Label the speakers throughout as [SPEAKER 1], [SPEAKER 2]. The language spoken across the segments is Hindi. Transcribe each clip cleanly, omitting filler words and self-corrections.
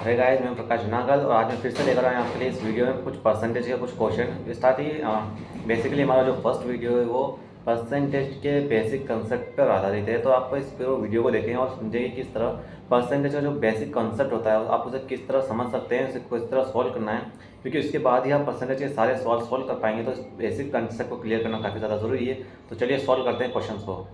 [SPEAKER 1] है गाइस, मैं प्रकाश नागल और आज मैं फिर से लेकर आया आपके लिए इस वीडियो में कुछ परसेंटेज के कुछ क्वेश्चन। स्टार्ट ही बेसिकली हमारा जो फर्स्ट वीडियो है वो परसेंटेज के बेसिक कंसेप्ट पर आधारित है। तो आपको इस पूरे वीडियो को देखें और समझेंगे किस तरह परसेंटेज का जो बेसिक कंसेप्ट होता है आप उसे किस तरह समझ सकते हैं, उसे किस तरह सॉल्व करना है, क्योंकि उसके बाद ही आप परसेंटेज के सारे सवाल सॉल्व कर पाएंगे। तो इस बेसिक कंसेप्ट को क्लियर करना काफ़ी ज़्यादा ज़रूरी है। तो चलिए सॉल्व करते हैं क्वेश्चन को।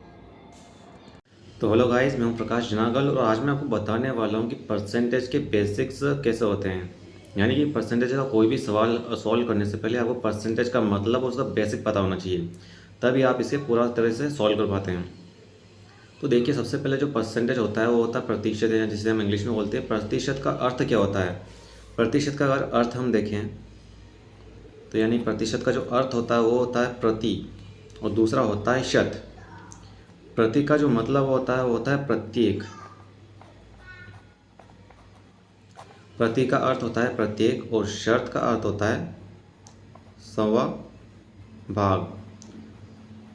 [SPEAKER 1] तो हेलो गाइस, मैं हूं प्रकाश जनागल और आज मैं आपको बताने वाला हूं कि परसेंटेज के बेसिक्स कैसे होते हैं। यानी कि परसेंटेज का कोई भी सवाल सॉल्व करने से पहले आपको परसेंटेज का मतलब और उसका बेसिक पता होना चाहिए, तभी आप इसे पूरा तरह से सॉल्व कर पाते हैं। तो देखिए, सबसे पहले जो परसेंटेज होता है वो होता है प्रतिशत, या जिसे हम इंग्लिश में बोलते हैं। प्रतिशत का अर्थ क्या होता है? प्रतिशत का अगर अर्थ हम देखें तो यानी प्रतिशत का जो अर्थ होता है वो होता है प्रति, और दूसरा होता है शत। प्रति का जो मतलब होता है वो होता है प्रत्येक। प्रति का अर्थ होता है प्रत्येक और शत का अर्थ होता है सवा भाग।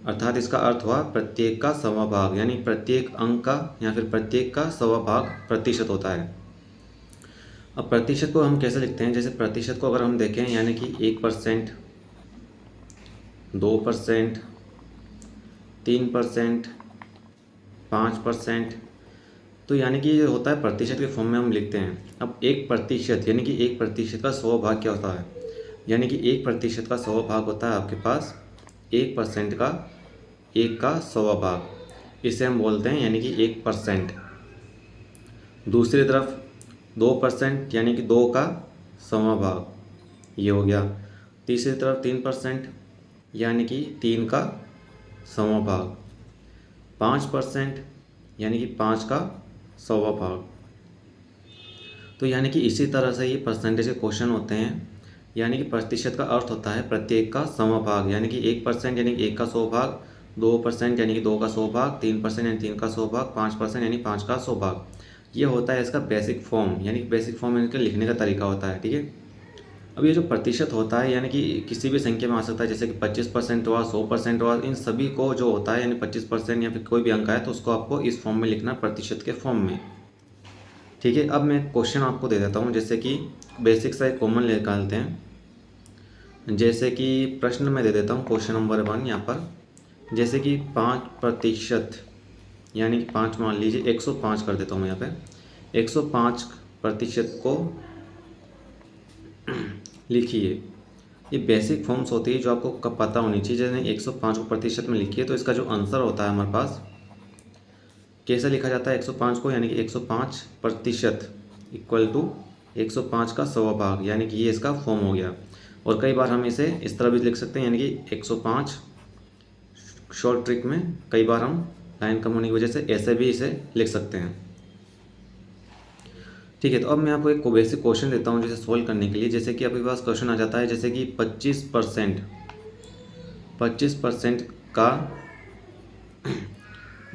[SPEAKER 1] अर्थात इसका अर्थ हुआ प्रत्येक का सवा भाग, यानी प्रत्येक अंक का या फिर प्रत्येक का सवा भाग प्रतिशत होता है। अब प्रतिशत को हम कैसे लिखते हैं? जैसे प्रतिशत को अगर हम देखें यानी कि 1%, 2%, 3%, 5%, तो यानी कि ये होता है प्रतिशत के फॉर्म में हम लिखते हैं। अब 1% यानी कि 1% का 100 भाग क्या होता है? यानी कि 1% का 100 भाग होता है आपके पास 1% का 1 का 100 भाग, इसे हम बोलते हैं यानी कि 1%। दूसरी तरफ 2% यानी कि 2 का 100 भाग, ये हो गया। तीसरी तरफ 3% यानी कि 3 का 100 भाग। 5% यानी कि 5 का 100 भाग। तो यानी कि इसी तरह से ये परसेंटेज के क्वेश्चन होते हैं। यानी कि प्रतिशत का अर्थ होता है प्रत्येक का 100 भाग, यानी कि 1% यानी कि 1 का 100 भाग, 2% यानी कि 2 का 100 भाग, 3% यानी 3 का 100 भाग, 5% यानी 5 का 100 भाग। ये होता है इसका बेसिक फॉर्म, यानी कि बेसिक फॉर्म इनके लिखने का तरीका होता है। ठीक है। अब ये जो प्रतिशत होता है यानी कि किसी भी संख्या में आ सकता है, जैसे कि 25% हुआ, 100% हुआ, इन सभी को जो होता है यानी 25% या फिर कोई भी अंक है तो उसको आपको इस फॉर्म में लिखना, प्रतिशत के फॉर्म में। ठीक है। अब मैं क्वेश्चन आपको दे देता हूँ, जैसे कि बेसिक सा एक कॉमन निकालते हैं। जैसे कि प्रश्न में दे देता हूँ क्वेश्चन नंबर 1 यहाँ पर। जैसे कि 5% यानी कि 5 मान लीजिए 105 कर देता हूँ मैं यहाँ पे। 105% को लिखिए। ये बेसिक फॉर्म्स होती है जो आपको कब पता होनी चाहिए। जैसे 105 को प्रतिशत में लिखिए तो इसका जो आंसर होता है हमारे पास कैसे लिखा जाता है 105 को, यानी कि 105% इक्वल टू 105 का 100 भाग, यानी कि ये इसका फॉर्म हो गया। और कई बार हम इसे इस तरह भी लिख सकते हैं, यानी कि 105 शॉर्ट ट्रिक में कई बार हम लाइन कम होने की वजह से ऐसे भी इसे लिख सकते हैं। ठीक है। तो अब मैं आपको एक बेसिक क्वेश्चन देता हूँ जिसे सोल्व करने के लिए। जैसे कि आपके पास क्वेश्चन आ जाता है, जैसे कि 25% का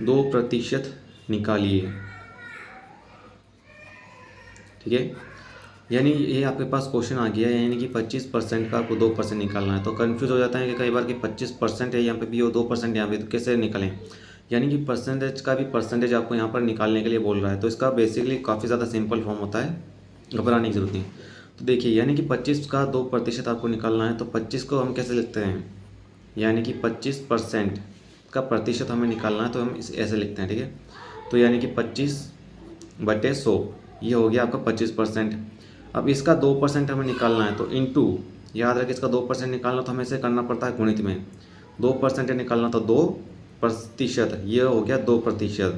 [SPEAKER 1] 2% निकालिए। ठीक है। यानी ये आपके पास क्वेश्चन आ गया है, यानी कि 25% का आपको 2% निकालना है। तो कंफ्यूज हो जाता है कि कई बार कि 25% है यहाँ पे भी और 2% यहाँ पे, तो कैसे निकालें? यानी कि परसेंटेज का भी परसेंटेज आपको यहाँ पर निकालने के लिए बोल रहा है। तो इसका बेसिकली काफ़ी ज़्यादा सिंपल फॉर्म होता है, घबराने की जरूरत नहीं। तो देखिए, यानी कि 25 का 2% आपको निकालना है, तो 25 को हम कैसे लिखते हैं? यानी कि 25% का प्रतिशत हमें निकालना है तो हम इस ऐसे लिखते हैं। ठीक है। तो यानी कि 25/100, ये हो गया आपका 25%। अब इसका 2% हमें निकालना है तो इनटू, याद रखें इसका 2% निकालना तो हमें इसे करना पड़ता है गुणित में। 2% निकालना तो 2%, ये हो गया 2%,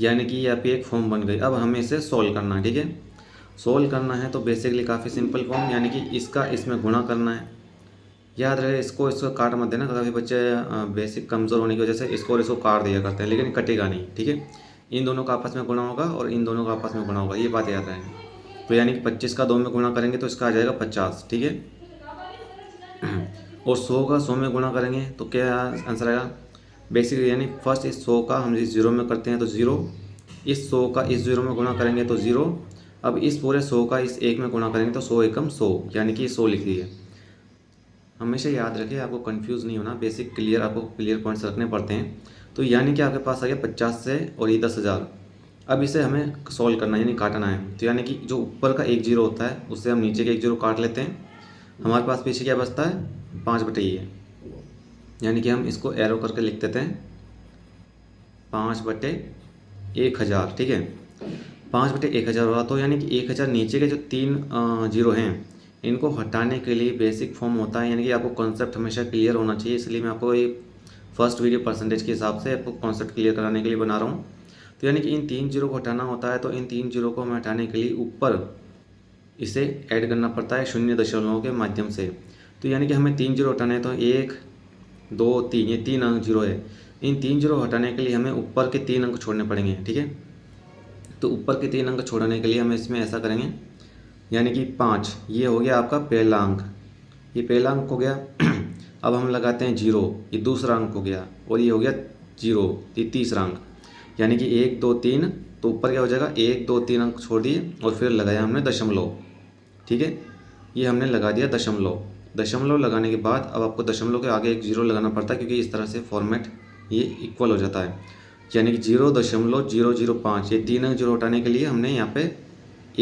[SPEAKER 1] यानी कि यहाँ पे एक फॉर्म बन गई। अब हमें इसे सोल्व करना है। ठीक है। सोल्व करना है तो बेसिकली काफ़ी सिंपल फॉर्म, यानी कि इसका इसमें गुणा करना है। याद रहे इसको काट मत देना, काफ़ी बच्चे बेसिक कमज़ोर होने की वजह से इसको और इसको काट दिया करते हैं, लेकिन कटेगा नहीं। ठीक है। इन दोनों का आपस में गुणा होगा और इन दोनों का आपस में गुणा होगा, ये बात याद रहे। तो यानी कि 25 का 2 में गुणा करेंगे तो इसका आ जाएगा 50। ठीक है। और 100 का 100 में गुणा करेंगे तो क्या आंसर आएगा? बेसिकली यानी फर्स्ट इस 100 का हम 0 में करते हैं तो 0, इस 100 का इस 0 में गुणा करेंगे तो 0, अब इस पूरे 100 का इस 1 में गुणा करेंगे तो 100 एकम 100, यानी कि 100 लिख दिए। हमेशा याद रखें, आपको कंफ्यूज नहीं होना, बेसिक क्लियर आपको क्लियर पॉइंट्स रखने पड़ते हैं। तो यानी कि आपके पास आ गया 50 से और ये 10,000, अब इसे हमें सॉल्व करना है यानी काटना है। तो यानी कि जो ऊपर का 1 जीरो होता है उससे हम नीचे के 1 जीरो काट लेते हैं। हमारे पास पीछे क्या बचता है 5/ये, यानी कि हम इसको एरो करके लिख देते हैं 5/1000। ठीक है, 5/1000 हुआ। तो यानी कि 1000 नीचे के जो 3 जीरो हैं इनको हटाने के लिए बेसिक फॉर्म होता है, यानी कि आपको कॉन्सेप्ट हमेशा क्लियर होना चाहिए। इसलिए मैं आपको ये फर्स्ट वीडियो परसेंटेज के हिसाब से आपको कॉन्सेप्ट क्लियर कराने के लिए बना रहा हूँ। तो यानी कि इन 3 जीरो को हटाना होता है। तो इन 3 जीरो को हमें हटाने के लिए ऊपर इसे ऐड करना पड़ता है शून्य दशमलव के माध्यम से। तो यानी कि हमें 3 जीरो हटाने हैं। तो 1 2 3, ये 3 अंक जीरो है। इन 3 जीरो हटाने के लिए हमें ऊपर के 3 अंक छोड़ने पड़ेंगे। ठीक है, तो ऊपर के 3 अंक छोड़ने के लिए हम इसमें ऐसा करेंगे, यानी कि 5 ये हो गया आपका पहला अंक, ये पहला अंक हो गया। अब हम लगाते हैं 0, ये दूसरा अंक हो गया, और ये हो गया 0, ये तीसरा अंक, यानी कि 1 2 3। तो ऊपर क्या हो जाएगा 1 2 3 अंक छोड़ दिए और फिर लगाया हमने दशमलव। ठीक है, ये हमने लगा दिया दशमलव। दशमलव लगाने के बाद अब आपको दशमलव के आगे एक 0 लगाना पड़ता है, क्योंकि इस तरह से फॉर्मेट ये इक्वल हो जाता है। यानी कि 0.005, ये 3 अंक जीरो हटाने के लिए हमने यहाँ पे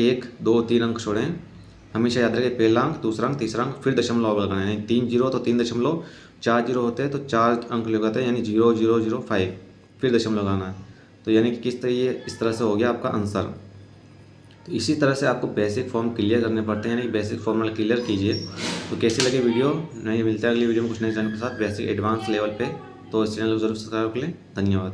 [SPEAKER 1] 1 2 3 अंक छोड़े हैं। हमेशा याद रखें पहला अंक, दूसरा अंक, तीसरा अंक, फिर दशमलव लगाना है। यानी 3 जीरो तो 3 दशमलव, 4 जीरो होते हैं तो 4 अंक लगाते हैं, यानी 0005, फिर दशमलव लगाना है। तो यानी कि किस तरह ये इस तरह से हो गया आपका आंसर। तो इसी तरह से आपको बेसिक फॉर्म क्लियर करने पड़ते हैं, यानी बेसिक फॉर्मूला क्लियर कीजिए। तो कैसी लगी वीडियो, नहीं मिलता है अगली वीडियो में कुछ नए जानने के साथ बेसिक एडवांस लेवल पे। तो इस चैनल को जरूर सब्सक्राइब कर लें। धन्यवाद।